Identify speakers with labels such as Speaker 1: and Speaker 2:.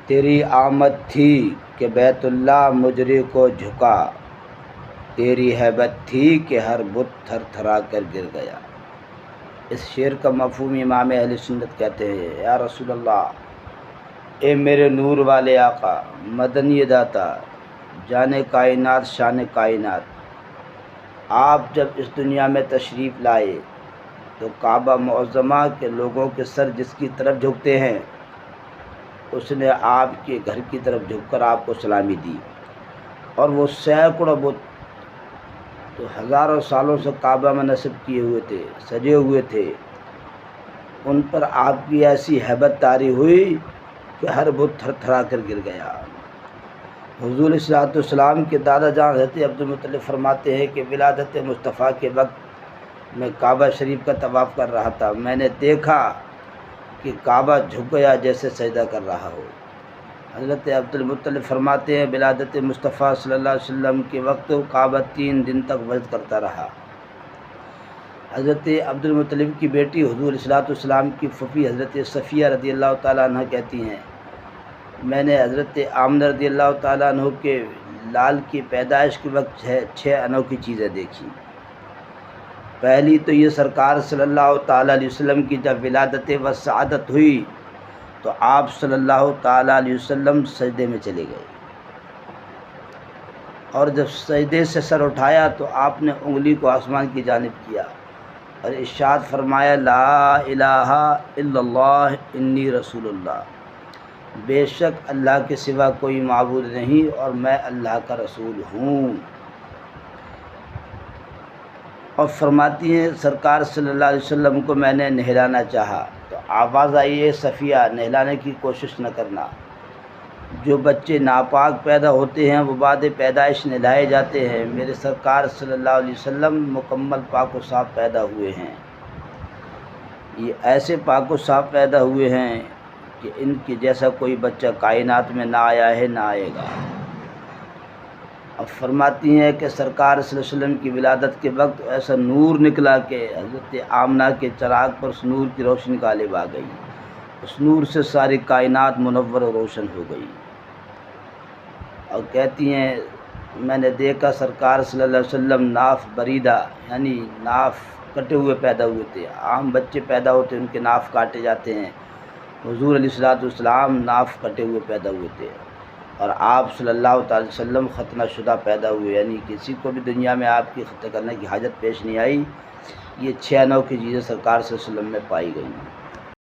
Speaker 1: تیری آمد تھی کہ بیت اللہ مجری کو جھکا، تیری ہیبت تھی کہ ہر بت تھر تھرا کر گر گیا۔ اس شعر کا مفہوم امام اہل سنت کہتے ہیں، یا رسول اللہ، اے میرے نور والے آقا، مدنی داتا، جان کائنات، شان کائنات، آپ جب اس دنیا میں تشریف لائے تو کعبہ معظمہ کے لوگوں کے سر جس کی طرف جھکتے ہیں، اس نے آپ کے گھر کی طرف جھک کر آپ کو سلامی دی، اور وہ سینکڑوں بت تو ہزاروں سالوں سے کعبہ میں نصب کیے ہوئے تھے، سجے ہوئے تھے، ان پر آپ کی ایسی ہیبت طاری ہوئی کہ ہر بت تھر تھرا کر گر گیا۔ حضور صلی اللہ علیہ وسلم کے دادا جان حضرت عبدالمطلب فرماتے ہیں کہ ولادت مصطفیٰ کے وقت میں کعبہ شریف کا طواف کر رہا تھا، میں نے دیکھا کہ کعبہ جھک گیا جیسے سجدہ کر رہا ہو۔ حضرت عبدالمطلب فرماتے ہیں ولادت مصطفیٰ صلی اللہ علیہ وسلم کے وقت کعبہ 3 دن تک وجد کرتا رہا۔ حضرت عبدالمطلب کی بیٹی حضور صلی اللہ علیہ وسلم کی پھوپھی حضرت صفیہ رضی اللہ تعالیٰ عنہ کہتی ہیں، میں نے حضرت آمنہ رضی اللہ تعالیٰ عنہ کے لال کی پیدائش کے وقت 6 انوکھی چیزیں دیکھی۔ پہلی تو یہ سرکار صلی اللہ تعالیٰ علیہ وسلم کی جب ولادت و سعادت ہوئی تو آپ صلی اللہ تعالیٰ علیہ وسلم سجدے میں چلے گئے، اور جب سجدے سے سر اٹھایا تو آپ نے انگلی کو آسمان کی جانب کیا اور ارشاد فرمایا، لا الہ الا اللہ انی رسول اللہ، بے شک اللہ کے سوا کوئی معبود نہیں اور میں اللہ کا رسول ہوں۔ اور فرماتی ہیں سرکار صلی اللہ علیہ وسلم کو میں نے نہلانا چاہا تو آواز آئی، اے صفیہ، نہلانے کی کوشش نہ کرنا، جو بچے ناپاک پیدا ہوتے ہیں وہ بعد پیدائش نہلائے جاتے ہیں، میرے سرکار صلی اللہ علیہ وسلم مکمل پاک و صاف پیدا ہوئے ہیں، یہ ایسے پاک و صاف پیدا ہوئے ہیں کہ ان کی جیسا کوئی بچہ کائنات میں نہ آیا ہے نہ آئے گا۔ اب فرماتی ہیں کہ سرکار صلی اللہ علیہ وسلم کی ولادت کے وقت ایسا نور نکلا کہ حضرت آمنہ کے چراغ پر اس نور کی روشنی غالب آ گئی، اس نور سے ساری کائنات منور و روشن ہو گئی۔ اور کہتی ہیں میں نے دیکھا سرکار صلی اللہ علیہ وسلم ناف بریدہ، یعنی ناف کٹے ہوئے پیدا ہوئے تھے، عام بچے پیدا ہوتے ہیں ان کے ناف کاٹے جاتے ہیں، حضور علیہ الصلوۃ والسلام ناف کٹے ہوئے پیدا ہوئے تھے، اور آپ صلی اللہ تعالی وسلم ختنہ شدہ پیدا ہوئے، یعنی کسی کو بھی دنیا میں آپ کی ختنہ کرنے کی حاجت پیش نہیں آئی۔ یہ 6 انوکھی چیزیں سرکار صلی اللہ علیہ وسلم میں پائی گئیں۔